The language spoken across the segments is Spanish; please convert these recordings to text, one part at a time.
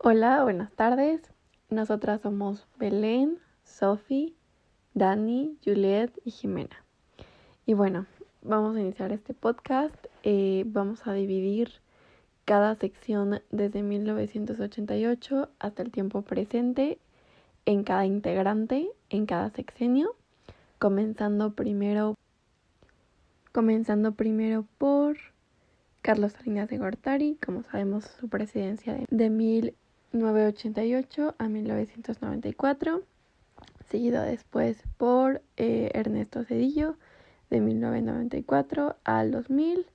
Hola, buenas tardes. Nosotras somos Belén, Sophie, Dani, Juliet y Jimena. Y bueno, vamos a iniciar este podcast. Vamos a dividir cada sección desde 1988 hasta el tiempo presente en cada integrante, en cada sexenio, comenzando primero por Carlos Salinas de Gortari. Como sabemos, su presidencia de 1988 a 1994, seguido después por Ernesto Zedillo de 1994 al 2000,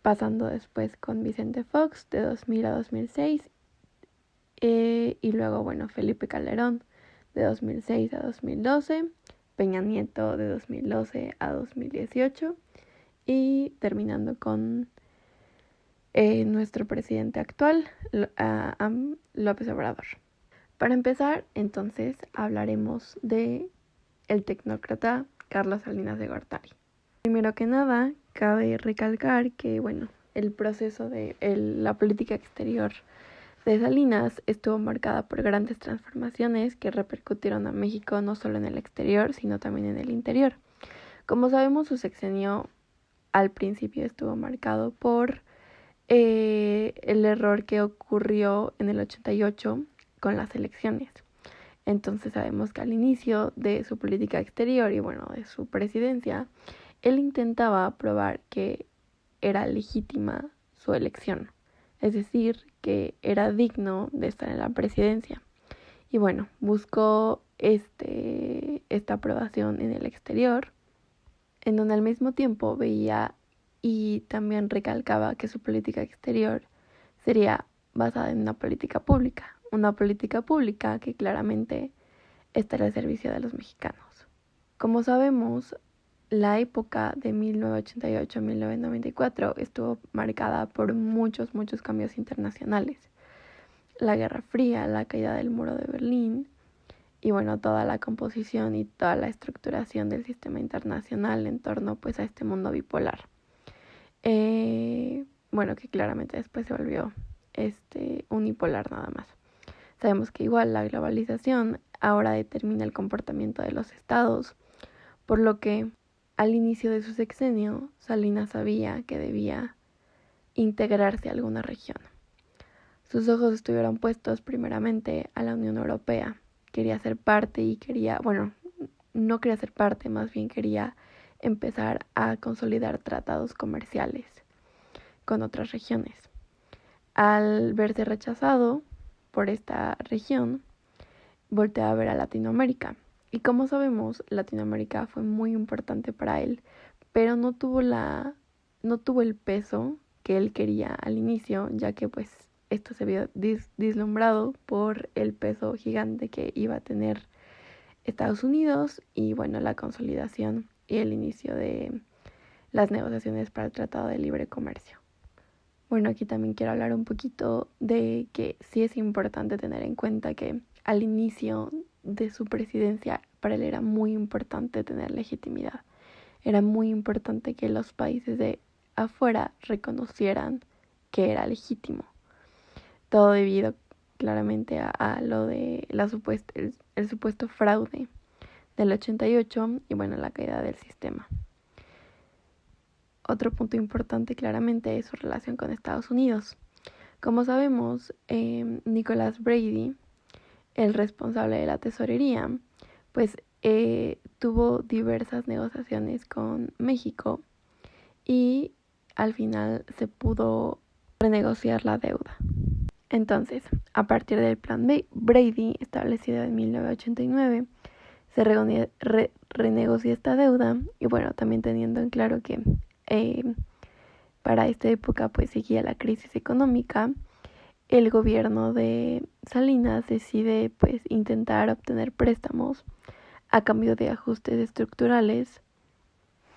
pasando después con Vicente Fox de 2000 a 2006, y luego, Felipe Calderón de 2006 a 2012, Peña Nieto de 2012 a 2018 y terminando con nuestro presidente actual, López Obrador. Para empezar, entonces, hablaremos de el tecnócrata Carlos Salinas de Gortari. Primero que nada, cabe recalcar que, el proceso de la política exterior de Salinas estuvo marcada por grandes transformaciones que repercutieron a México no solo en el exterior, sino también en el interior. Como sabemos, su sexenio al principio estuvo marcado por el error que ocurrió en el 88 con las elecciones. Entonces sabemos que al inicio de su política exterior y de su presidencia, él intentaba probar que era legítima su elección, es decir, que era digno de estar en la presidencia. Y buscó esta aprobación en el exterior, en donde al mismo tiempo veía y también recalcaba que su política exterior sería basada en una política pública que claramente estará al servicio de los mexicanos. Como sabemos, la época de 1988 a 1994 estuvo marcada por muchos cambios internacionales. La Guerra Fría, la caída del muro de Berlín y toda la composición y toda la estructuración del sistema internacional en torno a este mundo bipolar. Que claramente después se volvió unipolar nada más. Sabemos que igual la globalización ahora determina el comportamiento de los estados, por lo que al inicio de su sexenio, Salinas sabía que debía integrarse a alguna región. Sus ojos estuvieron puestos primeramente a la Unión Europea. Quería ser parte no quería ser parte, más bien quería empezar a consolidar tratados comerciales con otras regiones. Al verse rechazado por esta región, volteó a ver a Latinoamérica. Y como sabemos, Latinoamérica fue muy importante para él, pero no tuvo el peso que él quería al inicio, ya que esto se vio deslumbrado por el peso gigante que iba a tener Estados Unidos y la consolidación y el inicio de las negociaciones para el Tratado de Libre Comercio. Aquí también quiero hablar un poquito de que sí es importante tener en cuenta que al inicio de su presidencia para él era muy importante tener legitimidad. Era muy importante que los países de afuera reconocieran que era legítimo. Todo debido claramente a lo de el supuesto fraude del 88 y la caída del sistema. Otro punto importante claramente es su relación con Estados Unidos. Como sabemos, Nicholas Brady, el responsable de la tesorería, tuvo diversas negociaciones con México y al final se pudo renegociar la deuda. Entonces, a partir del plan Brady establecido en 1989, se renegocia esta deuda y también teniendo en claro que para esta época seguía la crisis económica, el gobierno de Salinas decide intentar obtener préstamos a cambio de ajustes estructurales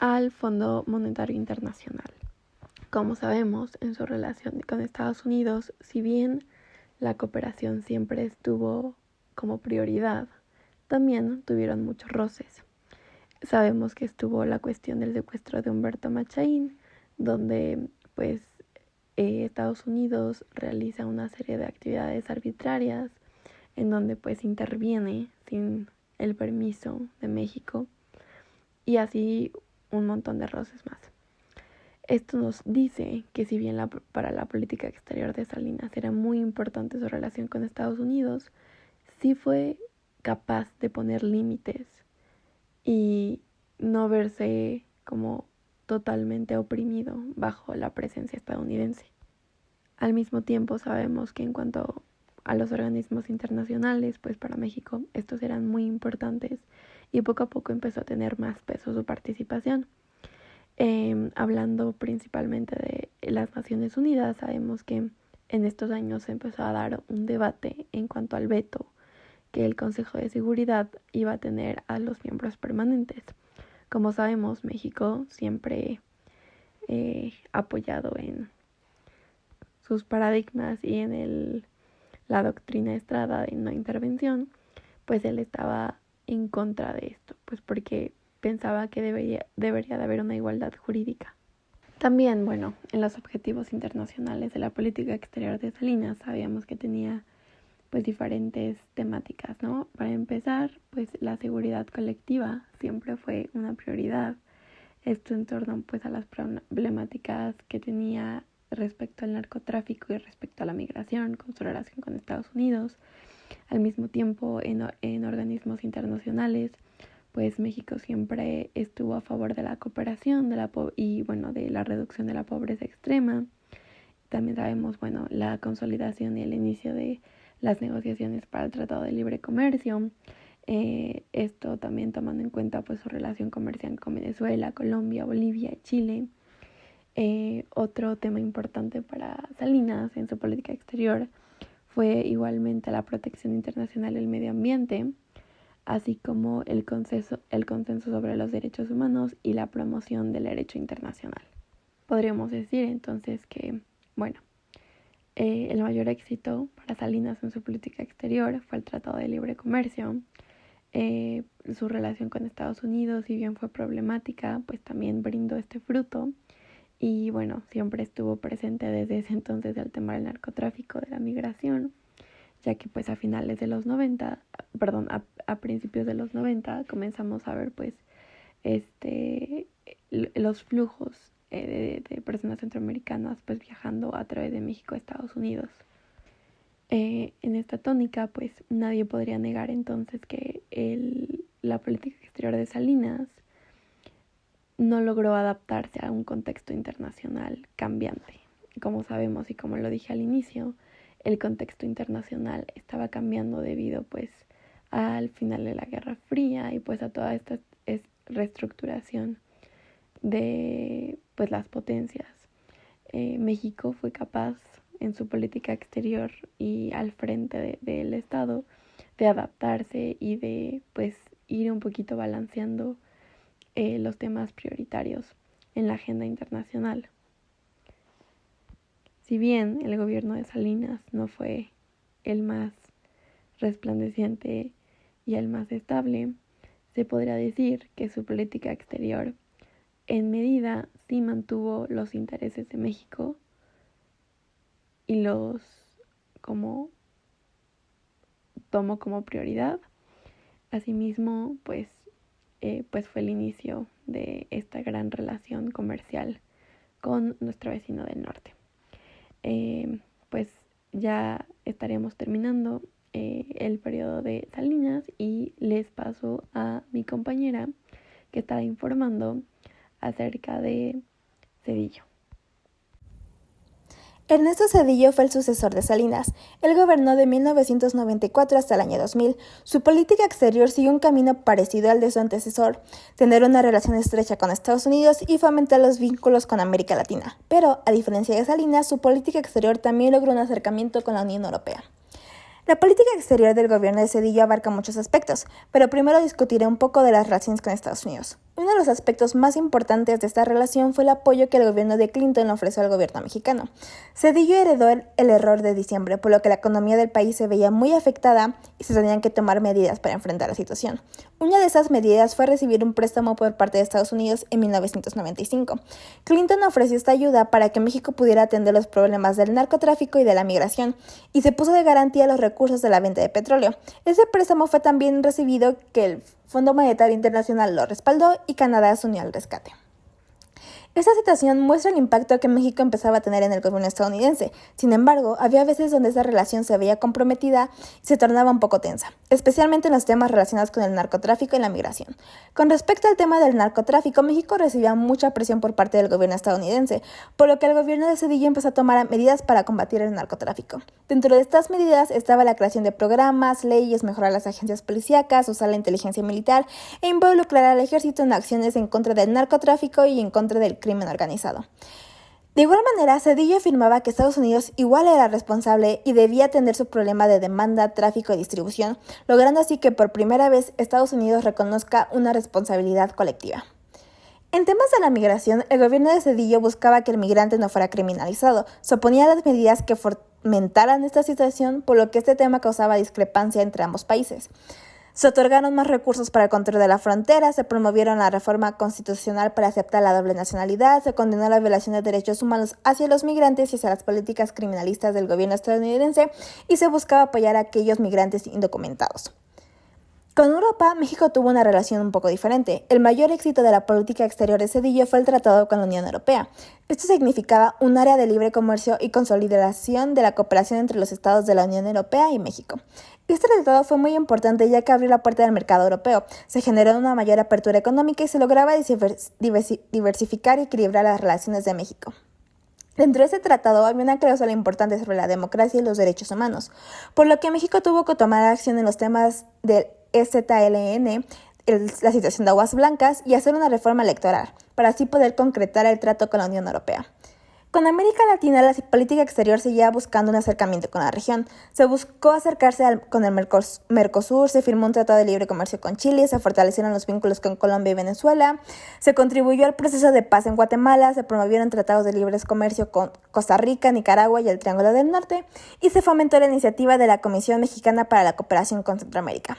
al Fondo Monetario Internacional. Como sabemos, en su relación con Estados Unidos, si bien la cooperación siempre estuvo como prioridad, también tuvieron muchos roces. Sabemos que estuvo la cuestión del secuestro de Humberto Machain, donde Estados Unidos realiza una serie de actividades arbitrarias en donde pues interviene sin el permiso de México y así un montón de roces más. Esto nos dice que si bien para la política exterior de Salinas era muy importante su relación con Estados Unidos, sí fue capaz de poner límites y no verse como totalmente oprimido bajo la presencia estadounidense. Al mismo tiempo sabemos que en cuanto a los organismos internacionales, pues para México estos eran muy importantes y poco a poco empezó a tener más peso su participación. Hablando principalmente de las Naciones Unidas, sabemos que en estos años se empezó a dar un debate en cuanto al veto que el Consejo de Seguridad iba a tener a los miembros permanentes. Como sabemos, México siempre apoyado en sus paradigmas y en la doctrina Estrada de no intervención, pues él estaba en contra de esto, pues porque pensaba que debería de haber una igualdad jurídica. También, bueno, en los objetivos internacionales de la política exterior de Salinas sabíamos que tenía pues diferentes temáticas, ¿no? Para empezar, pues la seguridad colectiva siempre fue una prioridad. Esto en torno pues a las problemáticas que tenía respecto al narcotráfico y respecto a la migración con su relación con Estados Unidos. Al mismo tiempo, en organismos internacionales, pues México siempre estuvo a favor de la cooperación de la reducción de la pobreza extrema. También sabemos, la consolidación y el inicio de las negociaciones para el Tratado de Libre Comercio. Esto también tomando en cuenta pues su relación comercial con Venezuela, Colombia, Bolivia y Chile. Otro tema importante para Salinas en su política exterior fue igualmente la protección internacional del medio ambiente, así como el consenso sobre los derechos humanos y la promoción del derecho internacional. Podríamos decir entonces que, el mayor éxito para Salinas en su política exterior fue el Tratado de Libre Comercio. Su relación con Estados Unidos, si bien fue problemática, pues también brindó este fruto. Y siempre estuvo presente desde ese entonces el tema del narcotráfico, de la migración, ya que pues a principios de los 90 comenzamos a ver pues los flujos de personas centroamericanas pues viajando a través de México a Estados Unidos. En esta tónica pues nadie podría negar entonces que la política exterior de Salinas no logró adaptarse a un contexto internacional cambiante. Como sabemos y como lo dije al inicio, el contexto internacional estaba cambiando debido pues al final de la Guerra Fría y pues a toda esta reestructuración de pues las potencias. México fue capaz en su política exterior y al frente del Estado de adaptarse y de pues ir un poquito balanceando los temas prioritarios en la agenda internacional. Si bien el gobierno de Salinas no fue el más resplandeciente y el más estable, se podría decir que su política exterior en medida sí mantuvo los intereses de México y los tomó como prioridad. Asimismo, pues fue el inicio de esta gran relación comercial con nuestro vecino del norte. Pues ya estaremos terminando el periodo de Salinas y les paso a mi compañera que estará informando acerca de Zedillo. Ernesto Zedillo fue el sucesor de Salinas. Él gobernó de 1994 hasta el año 2000. Su política exterior siguió un camino parecido al de su antecesor, tener una relación estrecha con Estados Unidos y fomentar los vínculos con América Latina. Pero, a diferencia de Salinas, su política exterior también logró un acercamiento con la Unión Europea. La política exterior del gobierno de Zedillo abarca muchos aspectos, pero primero discutiré un poco de las relaciones con Estados Unidos. Uno de los aspectos más importantes de esta relación fue el apoyo que el gobierno de Clinton le ofreció al gobierno mexicano. Zedillo heredó el error de diciembre, por lo que la economía del país se veía muy afectada y se tenían que tomar medidas para enfrentar la situación. Una de esas medidas fue recibir un préstamo por parte de Estados Unidos en 1995. Clinton ofreció esta ayuda para que México pudiera atender los problemas del narcotráfico y de la migración, y se puso de garantía los recursos de la venta de petróleo. Ese préstamo fue tan bien recibido que el Fondo Monetario Internacional lo respaldó y Canadá se unió al rescate. Esta situación muestra el impacto que México empezaba a tener en el gobierno estadounidense. Sin embargo, había veces donde esa relación se veía comprometida y se tornaba un poco tensa, especialmente en los temas relacionados con el narcotráfico y la migración. Con respecto al tema del narcotráfico, México recibía mucha presión por parte del gobierno estadounidense, por lo que el gobierno de Zedillo empezó a tomar medidas para combatir el narcotráfico. Dentro de estas medidas estaba la creación de programas, leyes, mejorar las agencias policíacas, usar la inteligencia militar e involucrar al ejército en acciones en contra del narcotráfico y en contra del crimen organizado. De igual manera, Zedillo afirmaba que Estados Unidos igual era responsable y debía atender su problema de demanda, tráfico y distribución, logrando así que por primera vez Estados Unidos reconozca una responsabilidad colectiva. En temas de la migración, el gobierno de Zedillo buscaba que el migrante no fuera criminalizado, se oponía a las medidas que fomentaran esta situación, por lo que este tema causaba discrepancia entre ambos países. Se otorgaron más recursos para el control de la frontera, se promovieron la reforma constitucional para aceptar la doble nacionalidad, se condenó la violación de derechos humanos hacia los migrantes y hacia las políticas criminalistas del gobierno estadounidense, y se buscaba apoyar a aquellos migrantes indocumentados. Con Europa, México tuvo una relación un poco diferente. El mayor éxito de la política exterior de Zedillo fue el tratado con la Unión Europea. Esto significaba un área de libre comercio y consolidación de la cooperación entre los estados de la Unión Europea y México. Este tratado fue muy importante ya que abrió la puerta del mercado europeo, se generó una mayor apertura económica y se lograba diversificar y equilibrar las relaciones de México. Dentro de este tratado había una cláusula importante sobre la democracia y los derechos humanos, por lo que México tuvo que tomar acción en los temas del EZLN, la situación de aguas blancas, y hacer una reforma electoral, para así poder concretar el trato con la Unión Europea. Con América Latina, la política exterior seguía buscando un acercamiento con la región. Se buscó acercarse con el Mercosur, se firmó un tratado de libre comercio con Chile, se fortalecieron los vínculos con Colombia y Venezuela, se contribuyó al proceso de paz en Guatemala, se promovieron tratados de libre comercio con Costa Rica, Nicaragua y el Triángulo del Norte, y se fomentó la iniciativa de la Comisión Mexicana para la Cooperación con Centroamérica.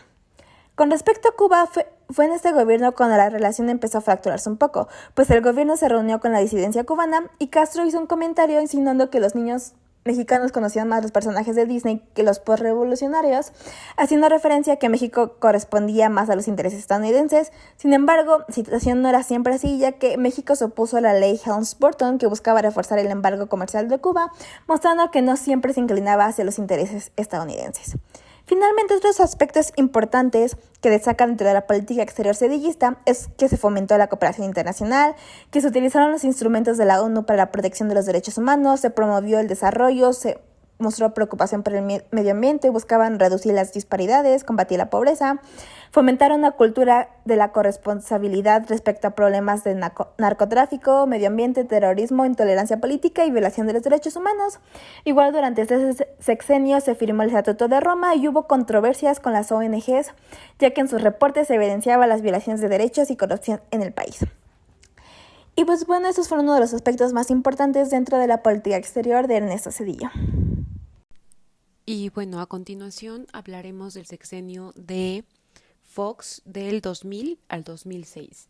Con respecto a Cuba, fue en este gobierno cuando la relación empezó a fracturarse un poco, pues el gobierno se reunió con la disidencia cubana y Castro hizo un comentario insinuando que los niños mexicanos conocían más los personajes de Disney que los postrevolucionarios, haciendo referencia a que México correspondía más a los intereses estadounidenses. Sin embargo, la situación no era siempre así, ya que México se opuso a la ley Helms-Burton, que buscaba reforzar el embargo comercial de Cuba, mostrando que no siempre se inclinaba hacia los intereses estadounidenses. Finalmente, otros aspectos importantes que destacan dentro de la política exterior zedillista es que se fomentó la cooperación internacional, que se utilizaron los instrumentos de la ONU para la protección de los derechos humanos, se promovió el desarrollo, se mostró preocupación por el medio ambiente, buscaban reducir las disparidades, combatir la pobreza, fomentaron una cultura de la corresponsabilidad respecto a problemas de narcotráfico, medio ambiente, terrorismo, intolerancia política y violación de los derechos humanos. Igual durante este sexenio se firmó el Estatuto de Roma y hubo controversias con las ONGs, ya que en sus reportes se evidenciaban las violaciones de derechos y corrupción en el país. Y pues bueno, estos fueron uno de los aspectos más importantes dentro de la política exterior de Ernesto Zedillo. Y bueno, a continuación hablaremos del sexenio de Fox del 2000 al 2006,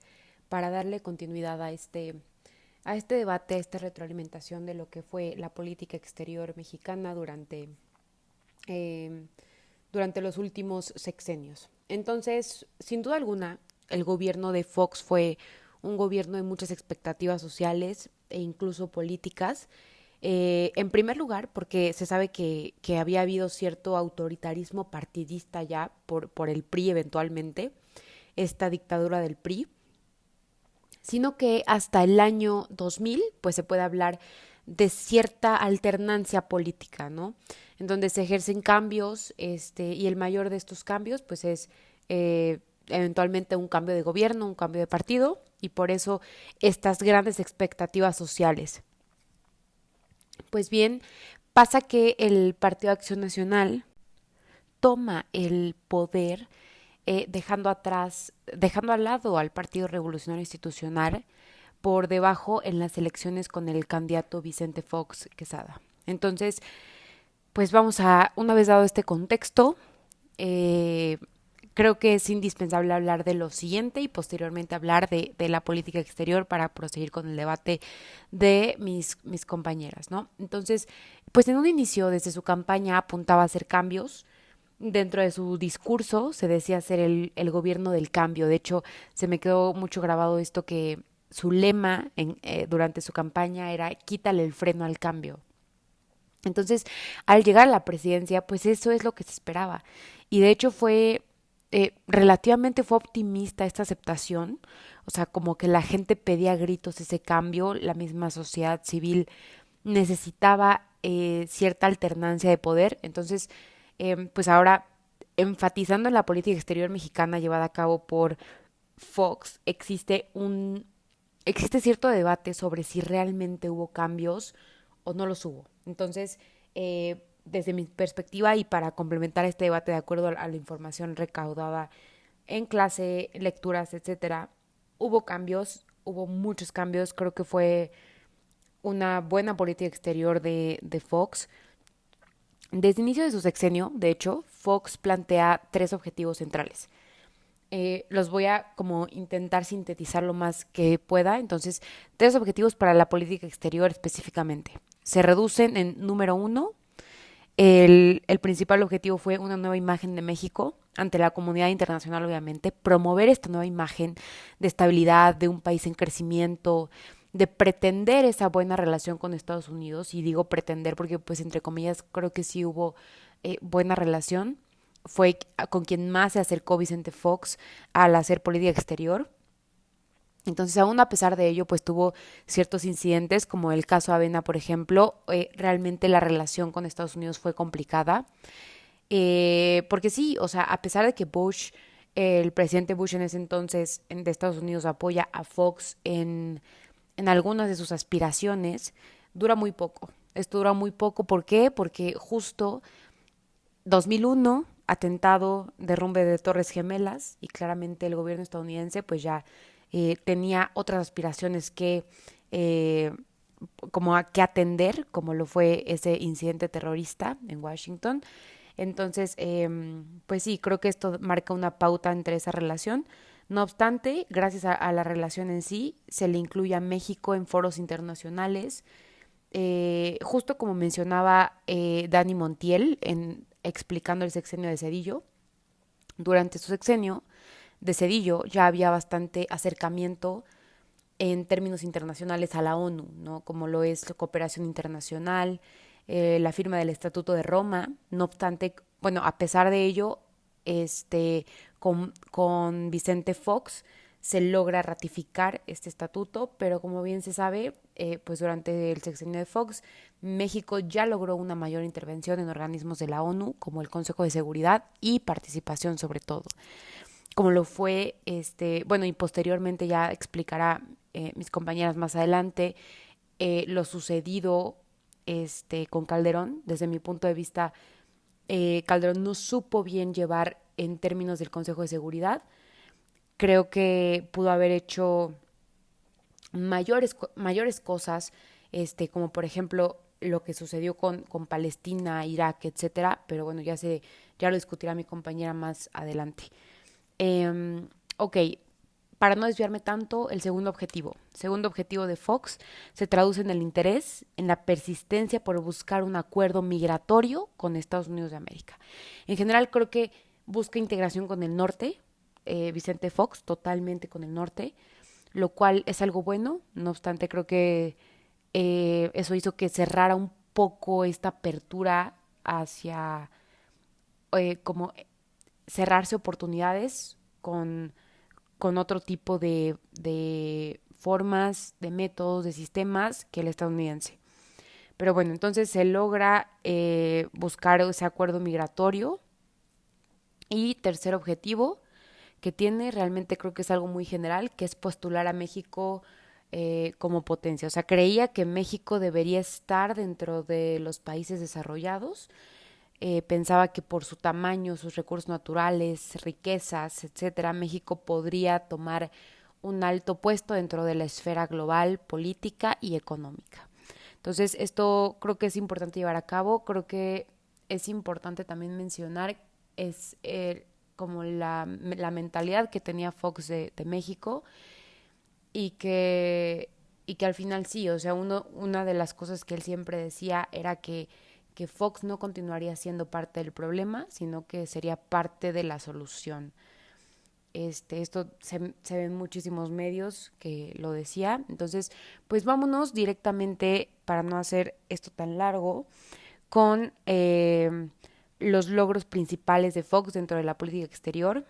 para darle continuidad a este debate, a esta retroalimentación de lo que fue la política exterior mexicana durante los últimos sexenios. Entonces, sin duda alguna, el gobierno de Fox fue un gobierno de muchas expectativas sociales e incluso políticas. En primer lugar, porque se sabe que había habido cierto autoritarismo partidista ya por el PRI eventualmente, esta dictadura del PRI, sino que hasta el año 2000 pues se puede hablar de cierta alternancia política, ¿no? En donde se ejercen cambios, y el mayor de estos cambios pues es eventualmente un cambio de gobierno, un cambio de partido, y por eso estas grandes expectativas sociales. Pues bien, pasa que el Partido Acción Nacional toma el poder dejando al lado al Partido Revolucionario Institucional por debajo en las elecciones con el candidato Vicente Fox Quesada. Entonces, pues una vez dado este contexto, creo que es indispensable hablar de lo siguiente y posteriormente hablar de la política exterior para proseguir con el debate de mis compañeras, ¿no? Entonces, pues en un inicio, desde su campaña, apuntaba a hacer cambios. Dentro de su discurso se decía ser el gobierno del cambio. De hecho, se me quedó mucho grabado esto que su lema durante su campaña era quítale el freno al cambio. Entonces, al llegar a la presidencia, pues eso es lo que se esperaba. Y de hecho relativamente fue optimista esta aceptación. O sea, como que la gente pedía a gritos ese cambio, la misma sociedad civil necesitaba cierta alternancia de poder. Entonces, pues ahora, enfatizando en la política exterior mexicana llevada a cabo por Fox, existe cierto debate sobre si realmente hubo cambios o no los hubo. Entonces, desde mi perspectiva y para complementar este debate de acuerdo a la información recaudada en clase, lecturas, etcétera, hubo cambios, hubo muchos cambios. Creo que fue una buena política exterior de Fox. Desde el inicio de su sexenio, de hecho, Fox plantea 3 objetivos centrales. Los voy a como intentar sintetizar lo más que pueda. Entonces, 3 objetivos para la política exterior específicamente. Se reducen en número 1. El principal objetivo fue una nueva imagen de México ante la comunidad internacional, obviamente, promover esta nueva imagen de estabilidad, de un país en crecimiento, de pretender esa buena relación con Estados Unidos. Y digo pretender porque, pues, entre comillas, creo que sí hubo buena relación. Fue con quien más se acercó Vicente Fox al hacer política exterior. Entonces, aún a pesar de ello, pues tuvo ciertos incidentes, como el caso Avena, por ejemplo. Realmente la relación con Estados Unidos fue complicada. Porque sí, o sea, a pesar de que el presidente Bush en ese entonces de Estados Unidos apoya a Fox en algunas de sus aspiraciones, dura muy poco. Esto dura muy poco, ¿por qué? Porque justo 2001, atentado, derrumbe de Torres Gemelas, y claramente el gobierno estadounidense pues ya tenía otras aspiraciones como que atender, como lo fue ese incidente terrorista en Washington. Entonces, pues sí, creo que esto marca una pauta entre esa relación. No obstante, gracias a la relación en sí, se le incluye a México en foros internacionales. Justo como mencionaba Dani Montiel explicando el sexenio de Zedillo, durante su sexenio de Zedillo ya había bastante acercamiento en términos internacionales a la ONU, ¿no? Como lo es la cooperación internacional, la firma del Estatuto de Roma. No obstante, bueno, a pesar de ello, con Vicente Fox se logra ratificar este estatuto, pero como bien se sabe, pues durante el sexenio de Fox, México ya logró una mayor intervención en organismos de la ONU, como el Consejo de Seguridad y participación sobre todo, como lo fue, bueno, y posteriormente ya explicará mis compañeras más adelante, lo sucedido con Calderón. Desde mi punto de vista, Calderón no supo bien llevar en términos del Consejo de Seguridad. Creo que pudo haber hecho mayores cosas, como por ejemplo lo que sucedió con Palestina, Irak, etcétera, pero bueno, ya lo discutirá mi compañera más adelante. Ok, para no desviarme tanto, el segundo objetivo de Fox se traduce en el interés, en la persistencia por buscar un acuerdo migratorio con Estados Unidos de América. En general creo que busca integración con el norte, Vicente Fox totalmente con el norte, lo cual es algo bueno. No obstante, creo que eso hizo que cerrara un poco esta apertura hacia como cerrarse oportunidades con otro tipo de formas, de métodos, de sistemas que el estadounidense. Pero bueno, entonces se logra buscar ese acuerdo migratorio. Y tercer objetivo que tiene, realmente creo que es algo muy general, que es postular a México como potencia. O sea, creía que México debería estar dentro de los países desarrollados, pensaba que por su tamaño, sus recursos naturales, riquezas, etcétera, México podría tomar un alto puesto dentro de la esfera global, política y económica. Entonces, esto creo que es importante llevar a cabo. Creo que es importante también mencionar es como la mentalidad que tenía Fox de México y que al final sí, o sea, una de las cosas que él siempre decía era que Fox no continuaría siendo parte del problema, sino que sería parte de la solución. Esto se ve en muchísimos medios que lo decía. Entonces, pues vámonos directamente, para no hacer esto tan largo, con los logros principales de Fox dentro de la política exterior.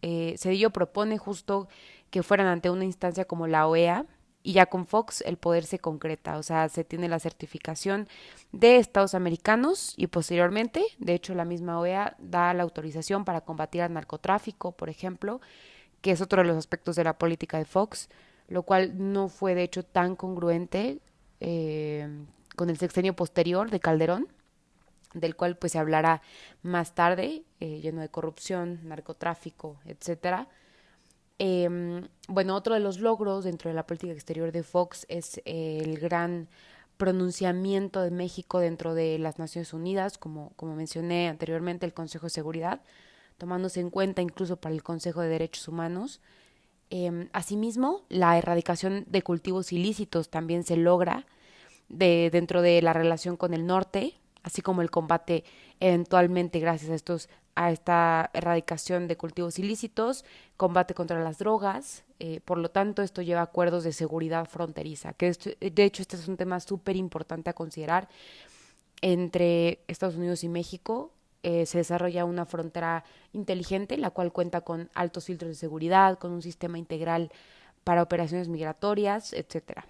Cedillo propone justo que fueran ante una instancia como la OEA, y ya con Fox el poder se concreta, o sea, se tiene la certificación de Estados americanos y posteriormente, de hecho la misma OEA da la autorización para combatir al narcotráfico, por ejemplo, que es otro de los aspectos de la política de Fox, lo cual no fue de hecho tan congruente con el sexenio posterior de Calderón, del cual pues se hablará más tarde, lleno de corrupción, narcotráfico, etcétera. Bueno, otro de los logros dentro de la política exterior de Fox es el gran pronunciamiento de México dentro de las Naciones Unidas, como mencioné anteriormente, el Consejo de Seguridad, tomándose en cuenta incluso para el Consejo de Derechos Humanos. Asimismo, la erradicación de cultivos ilícitos también se logra dentro de la relación con el norte, así como el combate eventualmente gracias a esta erradicación de cultivos ilícitos, combate contra las drogas. Por lo tanto, esto lleva a acuerdos de seguridad fronteriza, que de hecho este es un tema súper importante a considerar. Entre Estados Unidos y México se desarrolla una frontera inteligente, la cual cuenta con altos filtros de seguridad, con un sistema integral para operaciones migratorias, etcétera.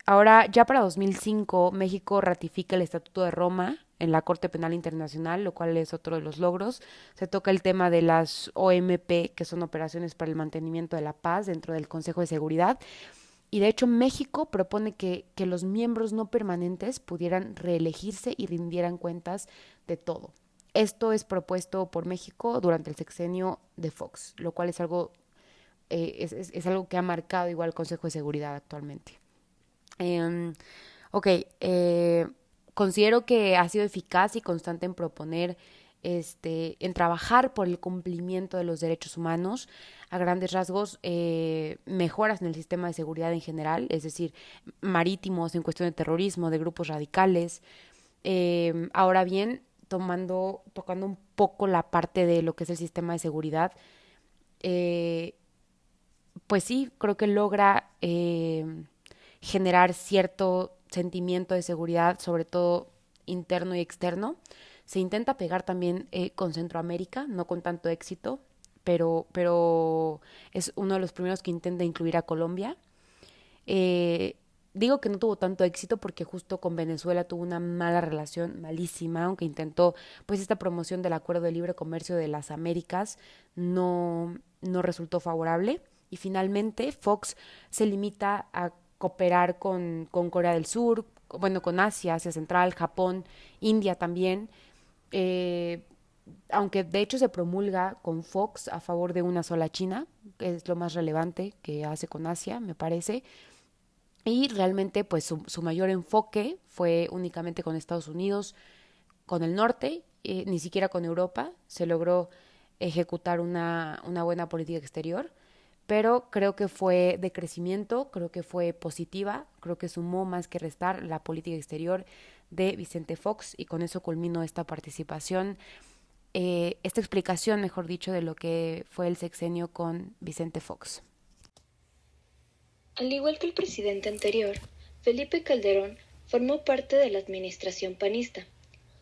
Ahora, ya para 2005, México ratifica el Estatuto de Roma en la Corte Penal Internacional, lo cual es otro de los logros. Se toca el tema de las OMP, que son operaciones para el mantenimiento de la paz dentro del Consejo de Seguridad. Y de hecho, México propone que los miembros no permanentes pudieran reelegirse y rindieran cuentas de todo. Esto es propuesto por México durante el sexenio de Fox, lo cual es algo, es algo que ha marcado igual el Consejo de Seguridad actualmente. Ok, considero que ha sido eficaz y constante en proponer, en trabajar por el cumplimiento de los derechos humanos, a grandes rasgos, mejoras en el sistema de seguridad en general, es decir, marítimos en cuestión de terrorismo, de grupos radicales. Ahora bien, tocando un poco la parte de lo que es el sistema de seguridad, pues sí, creo que logra generar cierto sentimiento de seguridad, sobre todo interno y externo. Se intenta pegar también con Centroamérica, no con tanto éxito, pero es uno de los primeros que intenta incluir a Colombia. Digo que no tuvo tanto éxito porque justo con Venezuela tuvo una mala relación, malísima, aunque intentó, pues esta promoción del Acuerdo de Libre Comercio de las Américas no resultó favorable. Y finalmente Fox se limita a cooperar con Corea del Sur, bueno, con Asia Central, Japón, India también, aunque de hecho se promulga con Fox a favor de una sola China, que es lo más relevante que hace con Asia, me parece, y realmente pues su mayor enfoque fue únicamente con Estados Unidos, con el norte, ni siquiera con Europa se logró ejecutar una buena política exterior, pero creo que fue de crecimiento, creo que fue positiva, creo que sumó más que restar la política exterior de Vicente Fox, y con eso culmino esta participación, esta explicación, mejor dicho, de lo que fue el sexenio con Vicente Fox. Al igual que el presidente anterior, Felipe Calderón formó parte de la administración panista,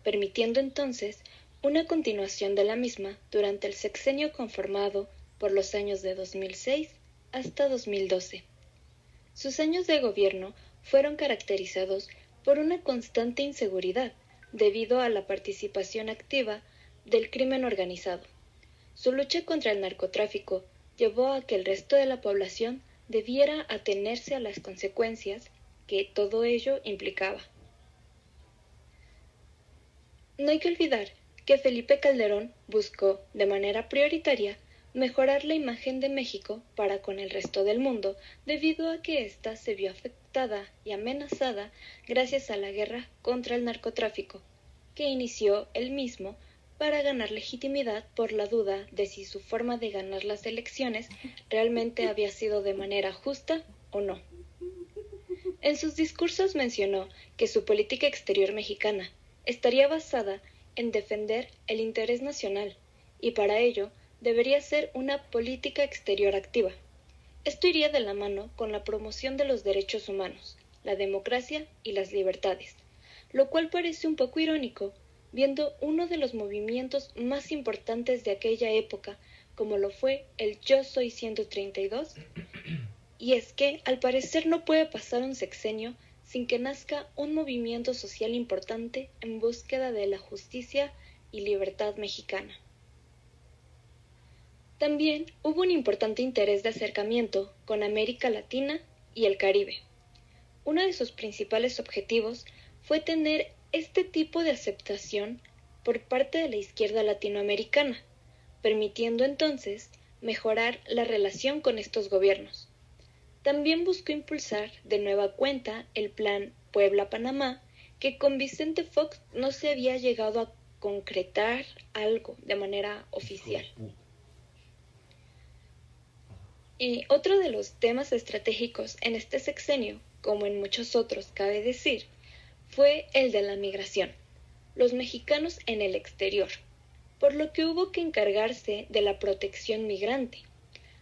permitiendo entonces una continuación de la misma durante el sexenio conformado por los años de 2006 hasta 2012. Sus años de gobierno fueron caracterizados por una constante inseguridad debido a la participación activa del crimen organizado. Su lucha contra el narcotráfico llevó a que el resto de la población debiera atenerse a las consecuencias que todo ello implicaba. No hay que olvidar que Felipe Calderón buscó, de manera prioritaria, mejorar la imagen de México para con el resto del mundo, debido a que ésta se vio afectada y amenazada gracias a la guerra contra el narcotráfico, que inició él mismo para ganar legitimidad por la duda de si su forma de ganar las elecciones realmente había sido de manera justa o no. En sus discursos mencionó que su política exterior mexicana estaría basada en defender el interés nacional y para ello debería ser una política exterior activa. Esto iría de la mano con la promoción de los derechos humanos, la democracia y las libertades, lo cual parece un poco irónico viendo uno de los movimientos más importantes de aquella época, como lo fue el Yo Soy 132, y es que al parecer no puede pasar un sexenio sin que nazca un movimiento social importante en búsqueda de la justicia y libertad mexicana. También hubo un importante interés de acercamiento con América Latina y el Caribe. Uno de sus principales objetivos fue tener este tipo de aceptación por parte de la izquierda latinoamericana, permitiendo entonces mejorar la relación con estos gobiernos. También buscó impulsar de nueva cuenta el plan Puebla-Panamá, que con Vicente Fox no se había llegado a concretar algo de manera oficial. Y otro de los temas estratégicos en este sexenio, como en muchos otros cabe decir, fue el de la migración, los mexicanos en el exterior, por lo que hubo que encargarse de la protección migrante,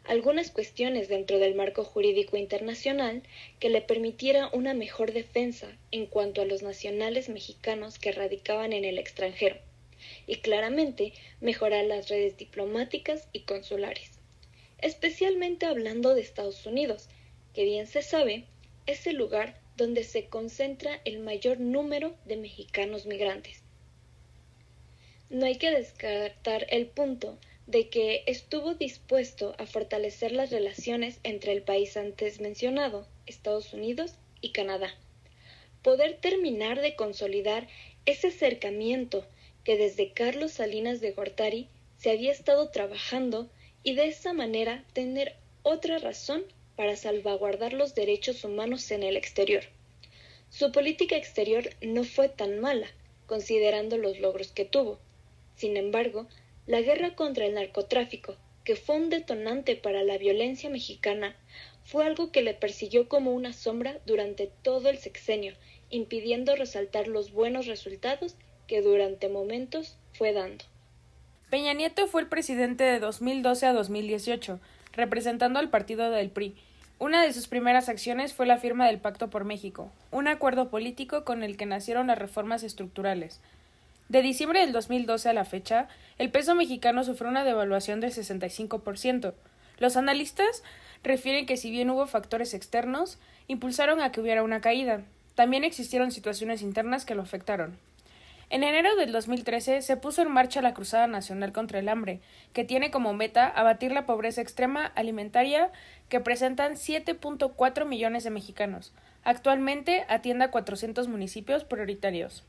algunas cuestiones dentro del marco jurídico internacional que le permitiera una mejor defensa en cuanto a los nacionales mexicanos que radicaban en el extranjero, y claramente mejorar las redes diplomáticas y consulares, especialmente hablando de Estados Unidos, que bien se sabe, es el lugar donde se concentra el mayor número de mexicanos migrantes. No hay que descartar el punto de que estuvo dispuesto a fortalecer las relaciones entre el país antes mencionado, Estados Unidos y Canadá. Poder terminar de consolidar ese acercamiento que desde Carlos Salinas de Gortari se había estado trabajando y de esa manera tener otra razón para salvaguardar los derechos humanos en el exterior. Su política exterior no fue tan mala, considerando los logros que tuvo. Sin embargo, la guerra contra el narcotráfico, que fue un detonante para la violencia mexicana, fue algo que le persiguió como una sombra durante todo el sexenio, impidiendo resaltar los buenos resultados que durante momentos fue dando. Peña Nieto fue el presidente de 2012 a 2018, representando al partido del PRI. Una de sus primeras acciones fue la firma del Pacto por México, un acuerdo político con el que nacieron las reformas estructurales. De diciembre del 2012 a la fecha, el peso mexicano sufrió una devaluación del 65%. Los analistas refieren que si bien hubo factores externos, impulsaron a que hubiera una caída, también existieron situaciones internas que lo afectaron. En enero del 2013 se puso en marcha la Cruzada Nacional contra el Hambre, que tiene como meta abatir la pobreza extrema alimentaria que presentan 7.4 millones de mexicanos. Actualmente atiende a 400 municipios prioritarios.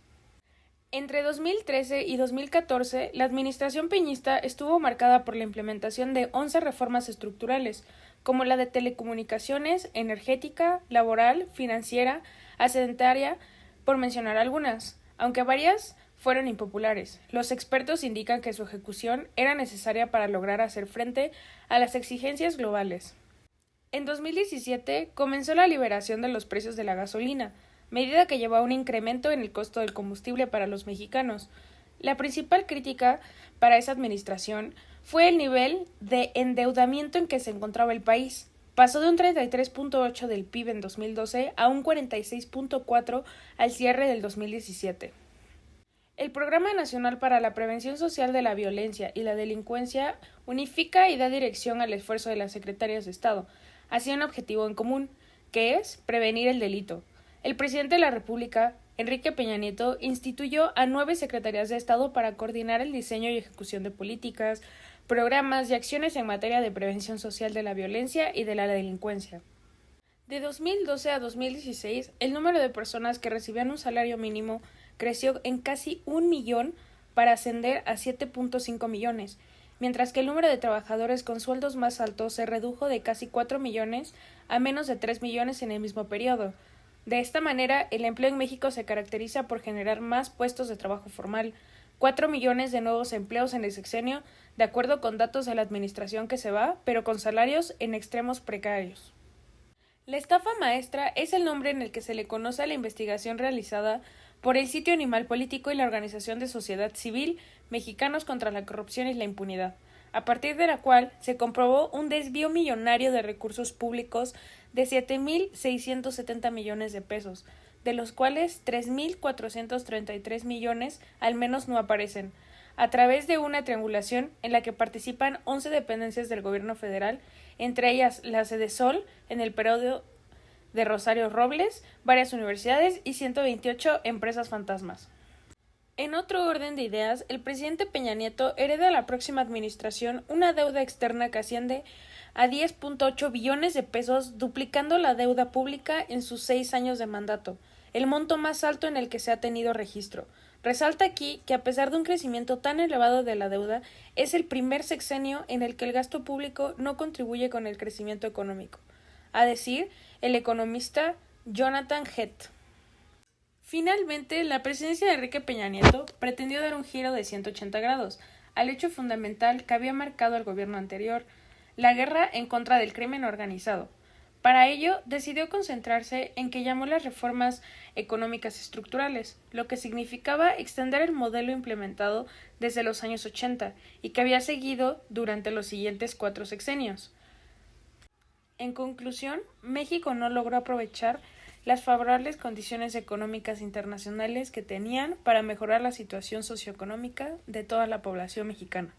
Entre 2013 y 2014, la administración peñista estuvo marcada por la implementación de 11 reformas estructurales, como la de telecomunicaciones, energética, laboral, financiera, hacendaria, por mencionar algunas. Aunque varias fueron impopulares, los expertos indican que su ejecución era necesaria para lograr hacer frente a las exigencias globales. En 2017 comenzó la liberación de los precios de la gasolina, medida que llevó a un incremento en el costo del combustible para los mexicanos. La principal crítica para esa administración fue el nivel de endeudamiento en que se encontraba el país. Pasó de un 33.8% del PIB en 2012 a un 46.4% al cierre del 2017. El Programa Nacional para la Prevención Social de la Violencia y la Delincuencia unifica y da dirección al esfuerzo de las secretarias de Estado, hacia un objetivo en común, que es prevenir el delito. El presidente de la República, Enrique Peña Nieto, instituyó a 9 secretarías de Estado para coordinar el diseño y ejecución de políticas, programas y acciones en materia de prevención social de la violencia y de la delincuencia. De 2012 a 2016, el número de personas que recibían un salario mínimo creció en casi 1 millón para ascender a 7.5 millones, mientras que el número de trabajadores con sueldos más altos se redujo de casi 4 millones a menos de 3 millones en el mismo periodo. De esta manera, el empleo en México se caracteriza por generar más puestos de trabajo formal, 4 millones de nuevos empleos en el sexenio, de acuerdo con datos de la administración que se va, pero con salarios en extremos precarios. La estafa maestra es el nombre en el que se le conoce a la investigación realizada por el Sitio Animal Político y la Organización de Sociedad Civil Mexicanos contra la Corrupción y la Impunidad, a partir de la cual se comprobó un desvío millonario de recursos públicos de 7.670 millones de pesos, de los cuales 3.433 millones al menos no aparecen, a través de una triangulación en la que participan 11 dependencias del gobierno federal, entre ellas la Sedesol en el periodo de Rosario Robles, varias universidades y 128 empresas fantasmas. En otro orden de ideas, el presidente Peña Nieto hereda a la próxima administración una deuda externa que asciende a 10.8 billones de pesos, duplicando la deuda pública en sus 6 años de mandato, el monto más alto en el que se ha tenido registro. Resalta aquí que a pesar de un crecimiento tan elevado de la deuda, es el primer sexenio en el que el gasto público no contribuye con el crecimiento económico, a decir el economista Jonathan Haidt. Finalmente, la presidencia de Enrique Peña Nieto pretendió dar un giro de 180 grados al hecho fundamental que había marcado el gobierno anterior, la guerra en contra del crimen organizado. Para ello, decidió concentrarse en que llamó las reformas económicas estructurales, lo que significaba extender el modelo implementado desde los años 80 y que había seguido durante los siguientes 4 sexenios. En conclusión, México no logró aprovechar las favorables condiciones económicas internacionales que tenían para mejorar la situación socioeconómica de toda la población mexicana.